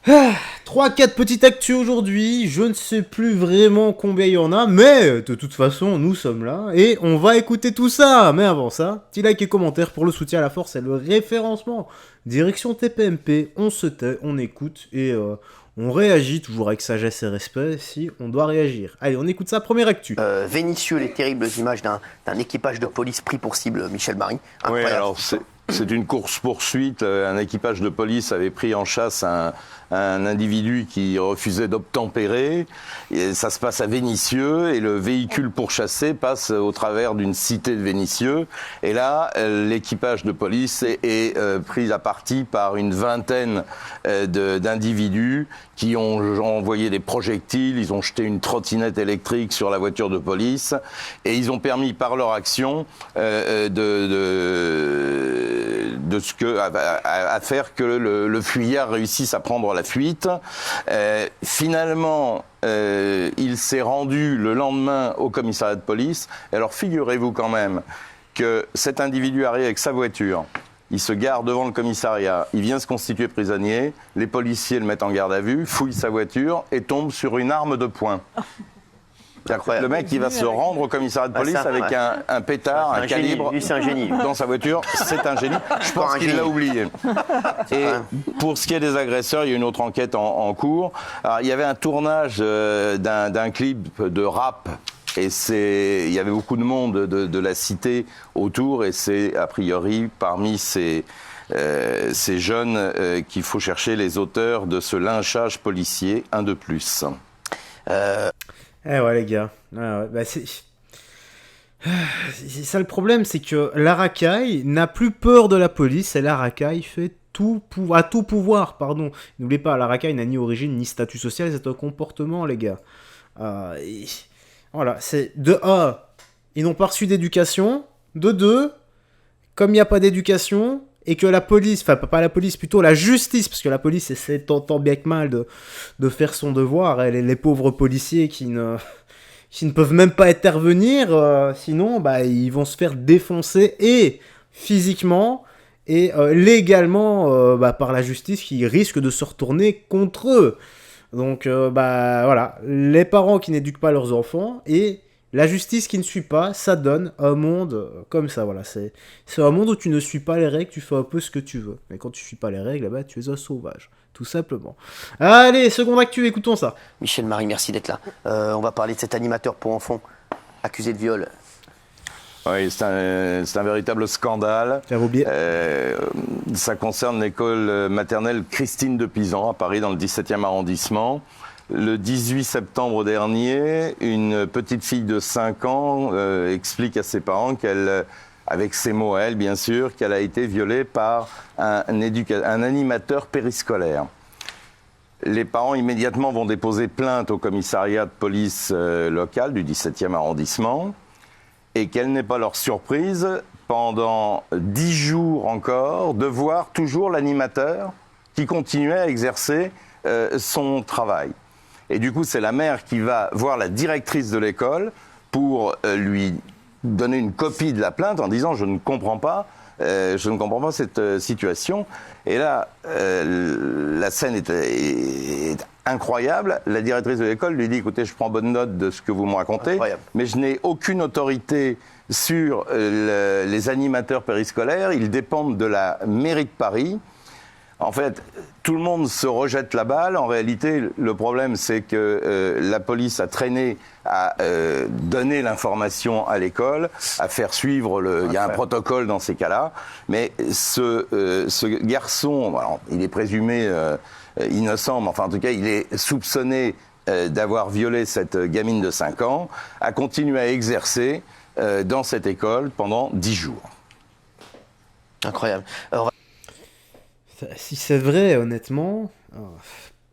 3-4 petites actus aujourd'hui, je ne sais plus vraiment combien il y en a, mais de toute façon, nous sommes là et on va écouter tout ça. Mais avant ça, petit like et commentaire pour le soutien à la force et le référencement. Direction TPMP, on se tait, on écoute et on réagit toujours avec sagesse et respect si on doit réagir. Allez, on écoute ça, première actu. Vénissieux, les terribles images d'un équipage de police pris pour cible Michel Marie. Oui, alors c'est une course-poursuite. Un équipage de police avait pris en chasse un individu qui refusait d'obtempérer. Et ça se passe à Vénissieux et le véhicule pourchassé passe au travers d'une cité de Vénissieux. Et là, l'équipage de police est pris à partie par une vingtaine d'individus qui ont envoyé des projectiles, ils ont jeté une trottinette électrique sur la voiture de police et ils ont permis par leur action à faire que le fuyard réussisse à prendre la fuite. Finalement, il s'est rendu le lendemain au commissariat de police. Et alors figurez-vous quand même que cet individu arrive avec sa voiture. Il se gare devant le commissariat, il vient se constituer prisonnier, les policiers le mettent en garde à vue, fouillent sa voiture et tombent sur une arme de poing. Le mec, il va se rendre au commissariat de police avec un pétard, un calibre dans sa voiture. C'est un génie. Je pense qu'il l'a oublié. Et pour ce qui est des agresseurs, il y a une autre enquête en cours. Alors, il y avait un tournage d'un clip de rap. Et il y avait beaucoup de monde de la cité autour. Et c'est, a priori, parmi ces jeunes qu'il faut chercher les auteurs de ce lynchage policier, un de plus. Eh ouais les gars, c'est ça le problème, c'est que l'Arakaï n'a plus peur de la police et l'Arakaï fait tout pouvoir, pardon. N'oubliez pas, l'Arakaï n'a ni origine ni statut social, c'est un comportement les gars. Voilà, c'est de 1, ils n'ont pas reçu d'éducation, de 2, comme il n'y a pas d'éducation, et que la police, enfin pas la police, plutôt la justice, parce que la police essaie tant bien que mal de faire son devoir, et les pauvres policiers qui ne peuvent même pas intervenir, sinon ils vont se faire défoncer, et physiquement, et légalement par la justice qui risque de se retourner contre eux. Donc voilà, les parents qui n'éduquent pas leurs enfants, et la justice qui ne suit pas, ça donne un monde comme ça, voilà. C'est un monde où tu ne suis pas les règles, tu fais un peu ce que tu veux. Mais quand tu suis pas les règles, tu es un sauvage, tout simplement. Allez, seconde actu, écoutons ça. Michel Marie, merci d'être là. On va parler de cet animateur pour enfants accusé de viol. Oui, c'est un véritable scandale. Ça concerne l'école maternelle Christine de Pisan à Paris, dans le 17e arrondissement. Le 18 septembre dernier, une petite fille de 5 ans explique à ses parents qu'elle, avec ses mots à elle bien sûr, qu'elle a été violée par un animateur périscolaire. Les parents immédiatement vont déposer plainte au commissariat de police local du 17e arrondissement. Et quelle n'est pas leur surprise, pendant 10 jours encore, de voir toujours l'animateur qui continuait à exercer son travail. Et du coup, c'est la mère qui va voir la directrice de l'école pour lui donner une copie de la plainte en disant « je ne comprends pas cette situation ». Et là, la scène est incroyable. La directrice de l'école lui dit « écoutez, je prends bonne note de ce que vous me racontez, mais je n'ai aucune autorité sur les animateurs périscolaires. Ils dépendent de la mairie de Paris ». En fait, tout le monde se rejette la balle. En réalité, le problème, c'est que la police a traîné à donner l'information à l'école, à faire suivre il y a un protocole dans ces cas-là. Mais ce garçon, alors, il est présumé innocent, mais enfin, en tout cas, il est soupçonné d'avoir violé cette gamine de 5 ans, a continué à exercer dans cette école pendant 10 jours. Incroyable. Si c'est vrai, honnêtement,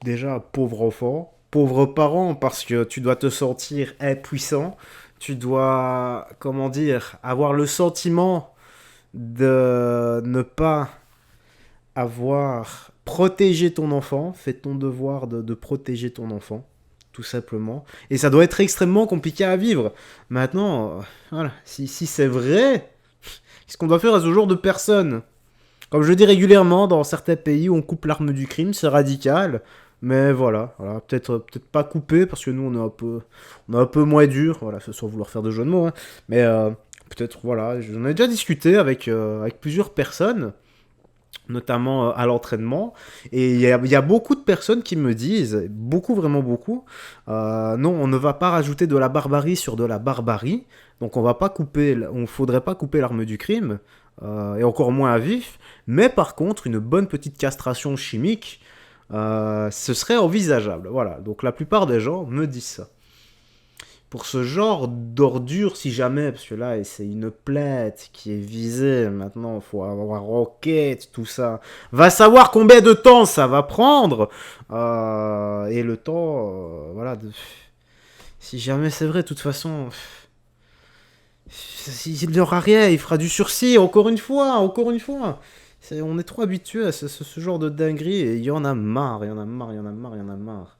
déjà, pauvre enfant, pauvre parent, parce que tu dois te sentir impuissant, tu dois, avoir le sentiment de ne pas avoir protégé ton enfant, fais ton devoir de protéger ton enfant, tout simplement. Et ça doit être extrêmement compliqué à vivre. Maintenant, voilà, si c'est vrai, qu'est-ce qu'on doit faire à ce genre de personnes ? Comme je le dis régulièrement, dans certains pays où on coupe l'arme du crime, c'est radical. Mais voilà, peut-être pas coupé, parce que nous, on est un peu moins dur, voilà, sans vouloir faire de jeu de mots, hein. Mais peut-être, voilà, j'en ai déjà discuté avec plusieurs personnes, notamment à l'entraînement, et il y a beaucoup de personnes qui me disent, beaucoup, vraiment beaucoup, non, on ne va pas rajouter de la barbarie sur de la barbarie, donc on faudrait pas couper l'arme du crime, et encore moins à vif, mais par contre, une bonne petite castration chimique, ce serait envisageable, voilà, donc la plupart des gens me disent ça. Pour ce genre d'ordure, si jamais, parce que là, c'est une plainte qui est visée, maintenant, il faut avoir enquête, tout ça. Va savoir combien de temps ça va prendre. Et le temps, voilà. Si jamais c'est vrai, de toute façon, il n'y aura rien, il fera du sursis, encore une fois, encore une fois. On est trop habitué à ce genre de dinguerie, et il y en a marre, il y en a marre, il y en a marre, il y en a marre.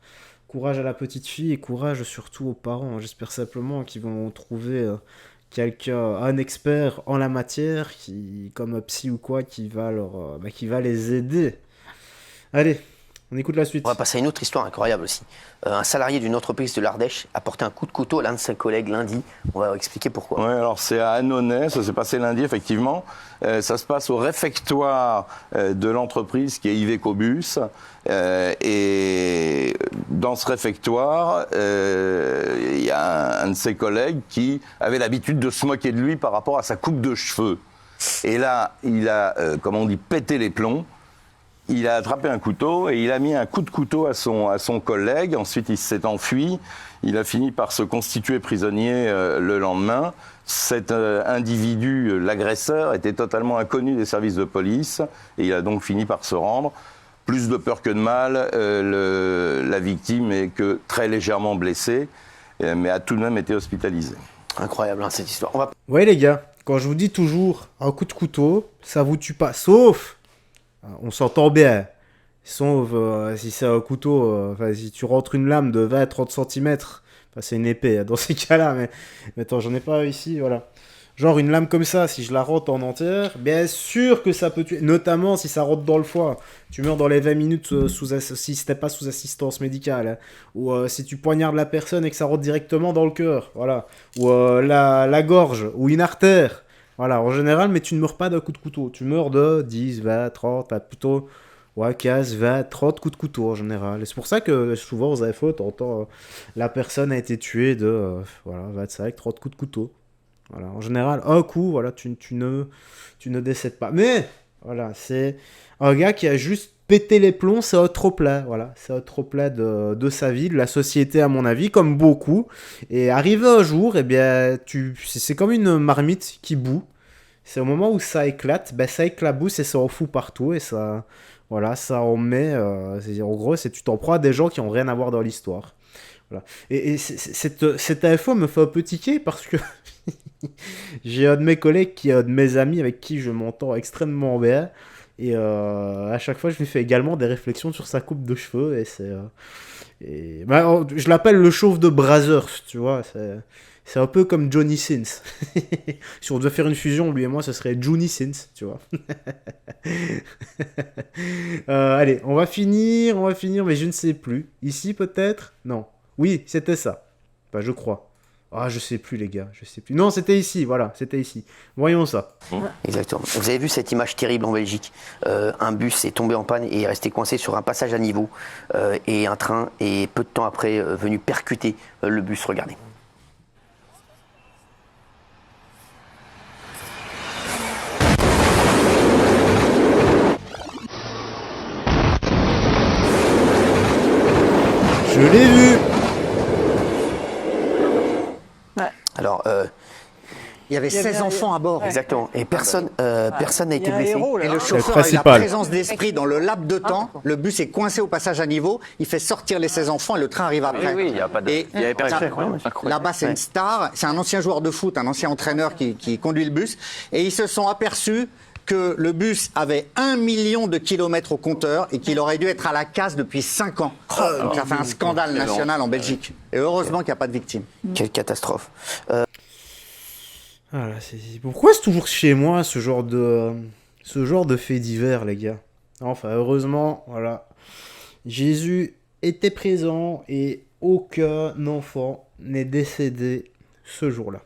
Courage à la petite fille et courage surtout aux parents. J'espère simplement qu'ils vont trouver un expert en la matière, comme un psy ou quoi, qui va les aider. Allez, on écoute la suite. On va passer à une autre histoire incroyable aussi. Un salarié d'une entreprise de l'Ardèche a porté un coup de couteau à l'un de ses collègues lundi. On va expliquer pourquoi. Oui, alors c'est à Annonay, ça s'est passé lundi effectivement. Ça se passe au réfectoire de l'entreprise qui est Iveco Bus. Et dans ce réfectoire, il y a un de ses collègues qui avait l'habitude de se moquer de lui par rapport à sa coupe de cheveux. Et là, il a, comment on dit, pété les plombs. Il a attrapé un couteau et il a mis un coup de couteau à son collègue. Ensuite, il s'est enfui. Il a fini par se constituer prisonnier le lendemain. Cet individu, l'agresseur, était totalement inconnu des services de police et il a donc fini par se rendre. Plus de peur que de mal, la victime est que très légèrement blessée, mais a tout de même été hospitalisée. Incroyable, hein, cette histoire. Ouais les gars, quand je vous dis toujours un coup de couteau, ça vous tue pas, sauf... On s'entend bien. Sauf si c'est un couteau, si tu rentres une lame de 20-30 cm, c'est une épée dans ces cas-là, mais attends, j'en ai pas ici, voilà. Genre une lame comme ça, si je la rentre en entière, bien sûr que ça peut tuer, notamment si ça rentre dans le foie. Tu meurs dans les 20 minutes si c'était pas sous assistance médicale, hein. Ou si tu poignardes la personne et que ça rentre directement dans le cœur, voilà. Ou la gorge, ou une artère. Voilà, en général, mais tu ne meurs pas d'un coup de couteau. Tu meurs de 10, 20, 30, plutôt 15, 20, 30 coups de couteau en général. Et c'est pour ça que souvent, aux infos, t'entends la personne a été tuée de 25, 30 coups de couteau. Voilà, en général, un coup, voilà, tu ne décèdes pas. Mais, voilà, c'est un gars qui a juste pété les plombs, c'est un trop-plein, voilà. C'est un trop-plein de sa vie, de la société, à mon avis, comme beaucoup. Et arrivé un jour, eh bien, c'est comme une marmite qui bout. C'est au moment où ça éclate, ben ça éclabousse et ça en fout partout. Et ça, voilà, ça en met... en gros, tu t'en prends à des gens qui n'ont rien à voir dans l'histoire. Voilà. Et cette info me fait un peu tiquer parce que j'ai un de mes collègues qui est un de mes amis avec qui je m'entends extrêmement bien. Et à chaque fois, je lui fais également des réflexions sur sa coupe de cheveux. Et je l'appelle le chauve de Brazzers, tu vois. C'est un peu comme Johnny Sins. Si on devait faire une fusion, lui et moi, ce serait Johnny Sins, tu vois. Allez, on va finir, mais je ne sais plus. Ici, peut-être? Non. Oui, c'était ça. Enfin, je crois. Ah, je sais plus, les gars, je sais plus. Non, c'était ici, voilà, c'était ici. Voyons ça. Exactement. Vous avez vu cette image terrible en Belgique. Un bus est tombé en panne et est resté coincé sur un passage à niveau. Et un train est peu de temps après venu percuter le bus. Regardez. Je l'ai vu. Alors, il y avait 16 enfants à bord. Exactement. Et personne n'a été blessé. Et le chauffeur a eu la présence d'esprit dans le laps de temps. Le bus est coincé au passage à niveau. Il fait sortir les 16 enfants et le train arrive après. Oui, il n'y a pas de... Et là-bas, c'est une star. C'est un ancien joueur de foot, un ancien entraîneur qui conduit le bus. Et ils se sont aperçus que le bus avait 1 million de kilomètres au compteur et qu'il aurait dû être à la casse depuis 5 ans. Donc ça fait un scandale national en Belgique. Et heureusement qu'il n'y a pas de victimes. Quelle catastrophe. Voilà, pourquoi c'est toujours chez moi ce genre de fait divers, les gars? Enfin, heureusement, voilà. Jésus était présent et aucun enfant n'est décédé ce jour-là.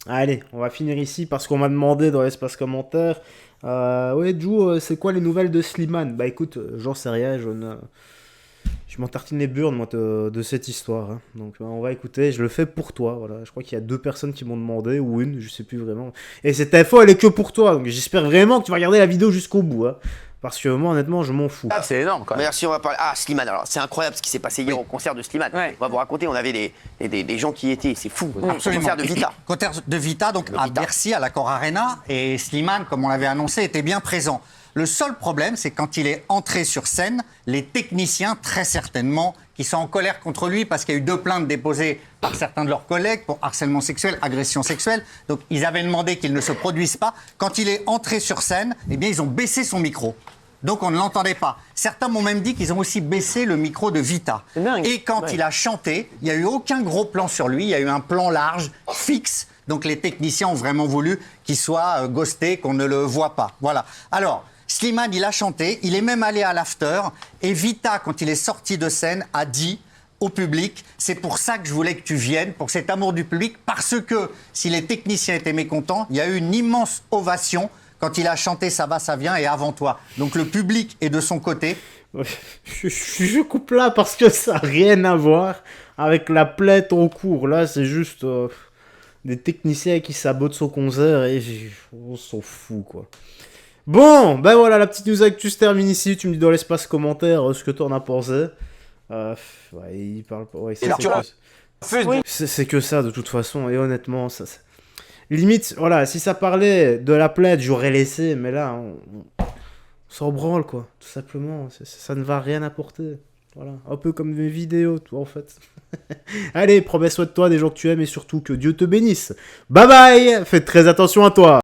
Allez, on va finir ici parce qu'on m'a demandé dans l'espace commentaire. Ouais, Jou, c'est quoi les nouvelles de Slimane? Bah écoute, j'en sais rien, je m'en tartine les burnes moi de cette histoire. Hein. Donc on va écouter, je le fais pour toi. Voilà, je crois qu'il y a 2 personnes qui m'ont demandé, ou une, je sais plus vraiment. Et cette info, elle est que pour toi. Donc j'espère vraiment que tu vas regarder la vidéo jusqu'au bout. Hein. Parce que moi, honnêtement, je m'en fous. Ah, c'est énorme quand même. Merci, on va parler. Ah, Slimane, alors c'est incroyable ce qui s'est passé hier au concert de Slimane. Ouais. On va vous raconter, on avait des gens qui y étaient, c'est fou. Absolument. Concert de Vita. Concert de Vita, donc à Bercy, à l'Accor Arena. Et Slimane, comme on l'avait annoncé, était bien présent. Le seul problème, c'est quand il est entré sur scène, les techniciens, très certainement, qui sont en colère contre lui parce qu'il y a eu 2 plaintes déposées par certains de leurs collègues pour harcèlement sexuel, agression sexuelle. Donc, ils avaient demandé qu'il ne se produise pas. Quand il est entré sur scène, eh bien, ils ont baissé son micro. Donc, on ne l'entendait pas. Certains m'ont même dit qu'ils ont aussi baissé le micro de Vita. Et quand il a chanté, il n'y a eu aucun gros plan sur lui. Il y a eu un plan large, fixe. Donc, les techniciens ont vraiment voulu qu'il soit ghosté, qu'on ne le voit pas. Voilà. Alors, Slimane, il a chanté, il est même allé à l'after, et Vita, quand il est sorti de scène, a dit au public, c'est pour ça que je voulais que tu viennes, pour cet amour du public, parce que si les techniciens étaient mécontents, il y a eu une immense ovation quand il a chanté Ça va, ça vient et Avant toi. Donc le public est de son côté. Je coupe là parce que ça n'a rien à voir avec la plainte en cours. Là, c'est juste des techniciens qui sabotent son concert et on s'en fout, quoi. Bon, ben voilà, la petite news actu se termine ici. Tu me dis dans l'espace commentaire ce que t'en as pensé. Ouais, il parle pas. Ouais, c'est que ça de toute façon. Et honnêtement, ça. Limite, voilà, si ça parlait de la plainte, j'aurais laissé. Mais là, on s'en branle, quoi. Tout simplement. Ça ne va rien apporter. Voilà. Un peu comme mes vidéos, toi, en fait. Allez, prends bien soin de toi, des gens que tu aimes et surtout que Dieu te bénisse. Bye bye. Fais très attention à toi.